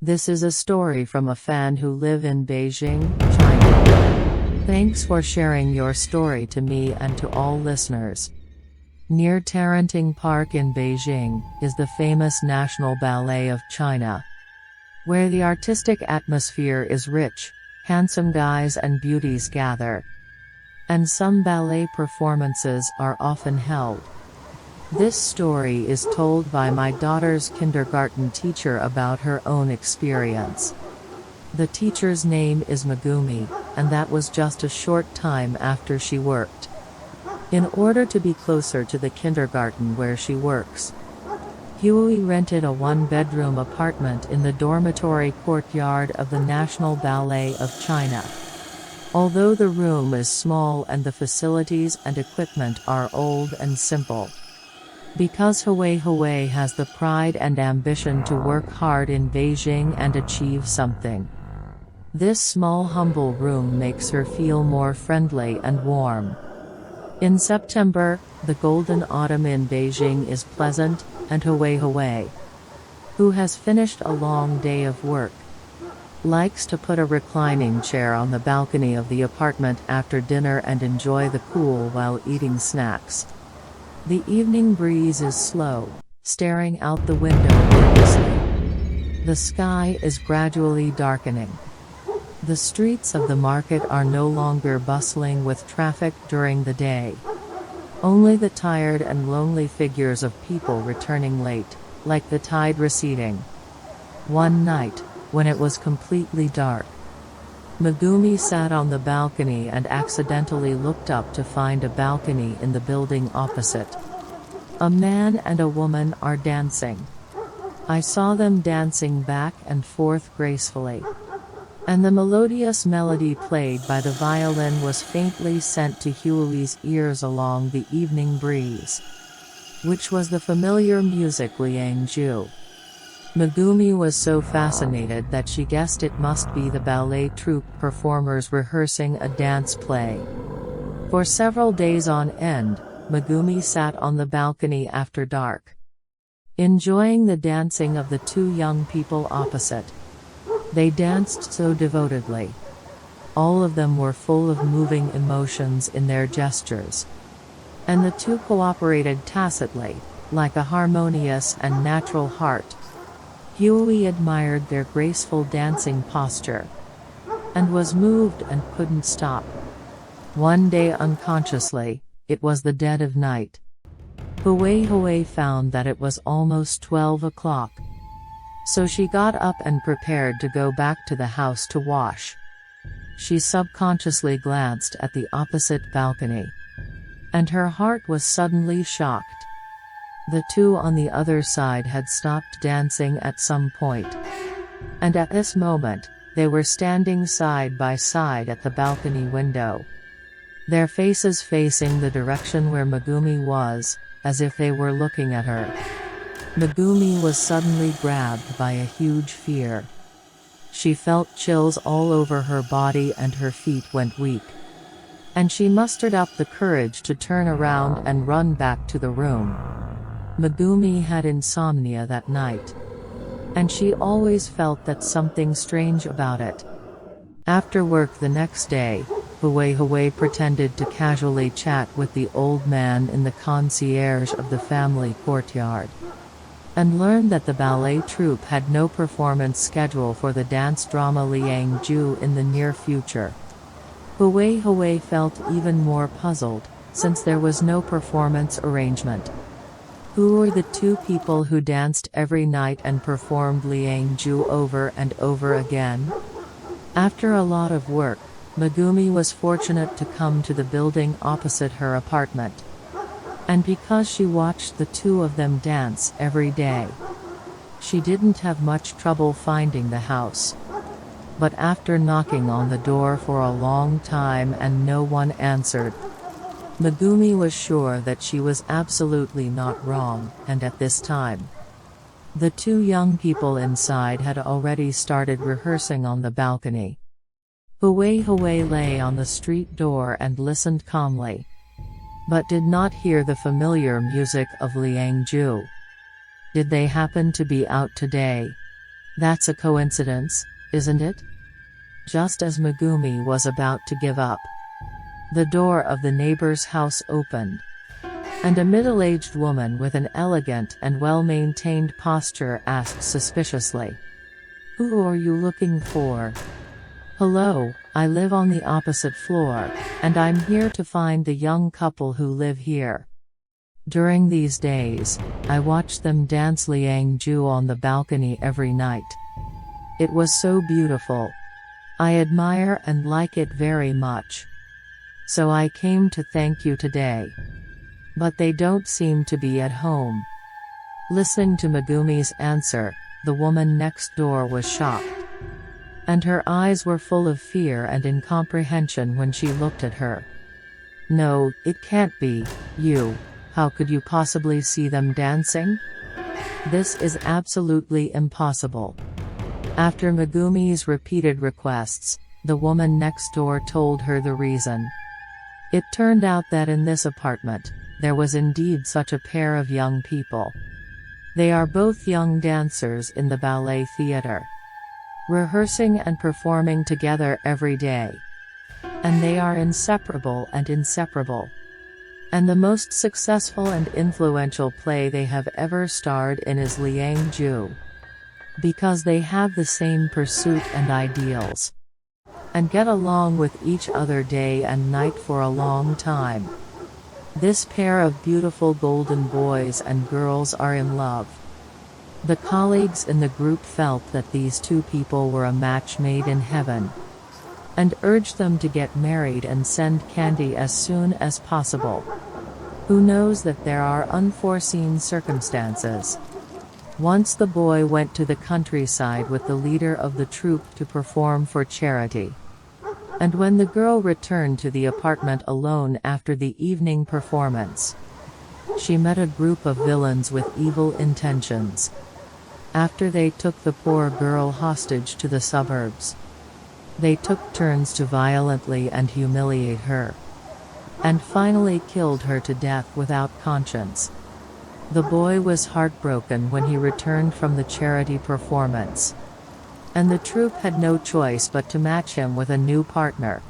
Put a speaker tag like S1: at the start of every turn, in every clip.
S1: This is a story from a fan who live in Beijing, China. Thanks for sharing your story to me and to all listeners. Near Tarenting Park in Beijing is the famous National Ballet of China, where the artistic atmosphere is rich, handsome guys and beauties gather, and some ballet performances are often held. This story is told by my daughter's kindergarten teacher about her own experience. The teacher's name is Megumi, and that was just a short time after she worked. In order to be closer to the kindergarten where she works, Huey rented a one-bedroom apartment in the dormitory courtyard of the National Ballet of China. Although the room is small and the facilities and equipment are old and simple, because Huey has the pride and ambition to work hard in Beijing and achieve something, this small humble room makes her feel more friendly and warm. In September, the golden autumn in Beijing is pleasant, and Huey, who has finished a long day of work, likes to put a reclining chair on the balcony of the apartment after dinner and enjoy the cool while eating snacks. The evening breeze is slow, staring out the window wordlessly. The sky is gradually darkening. The streets of the market are no longer bustling with traffic during the day. Only the tired and lonely figures of people returning late, like the tide receding. One night, when it was completely dark, Megumi sat on the balcony and accidentally looked up to find a balcony in the building opposite. A man and a woman are dancing. I saw them dancing back and forth gracefully, and the melodious melody played by the violin was faintly sent to Huey's ears along the evening breeze, which was the familiar music Liang Ju. Megumi was so fascinated that she guessed it must be the ballet troupe performers rehearsing a dance play. For several days on end, Megumi sat on the balcony after dark, enjoying the dancing of the two young people opposite. They danced so devotedly. All of them were full of moving emotions in their gestures, and the two cooperated tacitly, like a harmonious and natural heart. Huey admired their graceful dancing posture, and was moved and couldn't stop. One day unconsciously, it was the dead of night, Huey found that it was almost 12 o'clock. So she got up and prepared to go back to the house to wash. She subconsciously glanced at the opposite balcony, and her heart was suddenly shocked. The two on the other side had stopped dancing at some point, and at this moment, they were standing side by side at the balcony window, their faces facing the direction where Megumi was, as if they were looking at her. Megumi was suddenly grabbed by a huge fear. She felt chills all over her body and her feet went weak, and she mustered up the courage to turn around and run back to the room. Megumi had insomnia that night, and she always felt that something strange about it. After work the next day, Huey pretended to casually chat with the old man in the concierge of the family courtyard, and learned that the ballet troupe had no performance schedule for the dance drama Liang Ju in the near future. Huey felt even more puzzled, since there was no performance arrangement. Who were the two people who danced every night and performed Liang Ju over and over again? After a lot of work, Megumi was fortunate to come to the building opposite her apartment. And because she watched the two of them dance every day, she didn't have much trouble finding the house. But after knocking on the door for a long time and no one answered, Megumi was sure that she was absolutely not wrong, and at this time, the two young people inside had already started rehearsing on the balcony. Huey lay on the street door and listened calmly, but did not hear the familiar music of Liang Ju. Did they happen to be out today? That's a coincidence, isn't it? Just as Megumi was about to give up, the door of the neighbor's house opened, and a middle-aged woman with an elegant and well-maintained posture asked suspiciously, "Who are you looking for?" "Hello, I live on the opposite floor, and I'm here to find the young couple who live here. During these days, I watch them dance Liangju on the balcony every night. It was so beautiful. I admire and like it very much. So I came to thank you today. But they don't seem to be at home." Listening to Megumi's answer, the woman next door was shocked, and her eyes were full of fear and incomprehension when she looked at her. "No, it can't be you. How could you possibly see them dancing? This is absolutely impossible." After Megumi's repeated requests, the woman next door told her the reason. It turned out that in this apartment, there was indeed such a pair of young people. They are both young dancers in the ballet theater, rehearsing and performing together every day. And they are inseparable. And the most successful and influential play they have ever starred in is Liangju. Because they have the same pursuit and ideals, and get along with each other day and night for a long time. This pair of beautiful golden boys and girls are in love. The colleagues in the group felt that these two people were a match made in heaven, and urged them to get married and send candy as soon as possible. Who knows that there are unforeseen circumstances. Once the boy went to the countryside with the leader of the troupe to perform for charity. And when the girl returned to the apartment alone after the evening performance, she met a group of villains with evil intentions. After they took the poor girl hostage to the suburbs, they took turns to violently and humiliate her, and finally killed her to death without conscience. The boy was heartbroken when he returned from the charity performance, and the troupe had no choice but to match him with a new partner.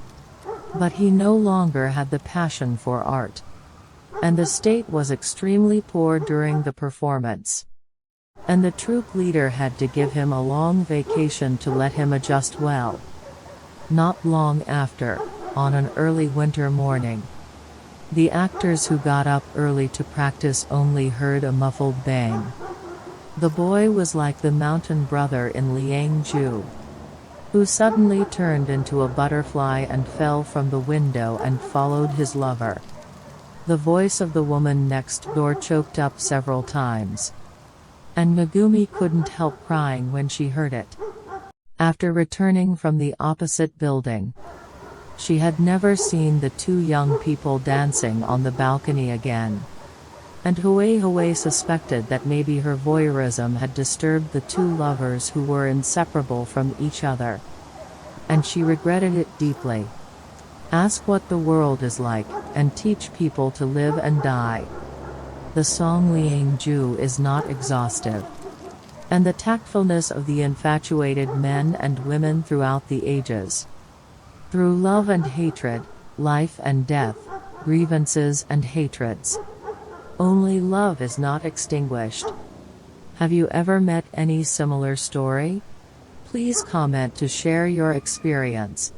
S1: But he no longer had the passion for art, and the state was extremely poor during the performance, and the troupe leader had to give him a long vacation to let him adjust well. Not long after, on an early winter morning, the actors who got up early to practice only heard a muffled bang. The boy was like the mountain brother in Liangju, who suddenly turned into a butterfly and fell from the window and followed his lover. The voice of the woman next door choked up several times, and Megumi couldn't help crying when she heard it. After returning from the opposite building, she had never seen the two young people dancing on the balcony again, and Huehue suspected that maybe her voyeurism had disturbed the two lovers who were inseparable from each other, and she regretted it deeply. Ask what the world is like, and teach people to live and die. The song Liangju is not exhaustive, and the tactfulness of the infatuated men and women throughout the ages. Through love and hatred, life and death, grievances and hatreds, only love is not extinguished. Have you ever met any similar story? Please comment to share your experience.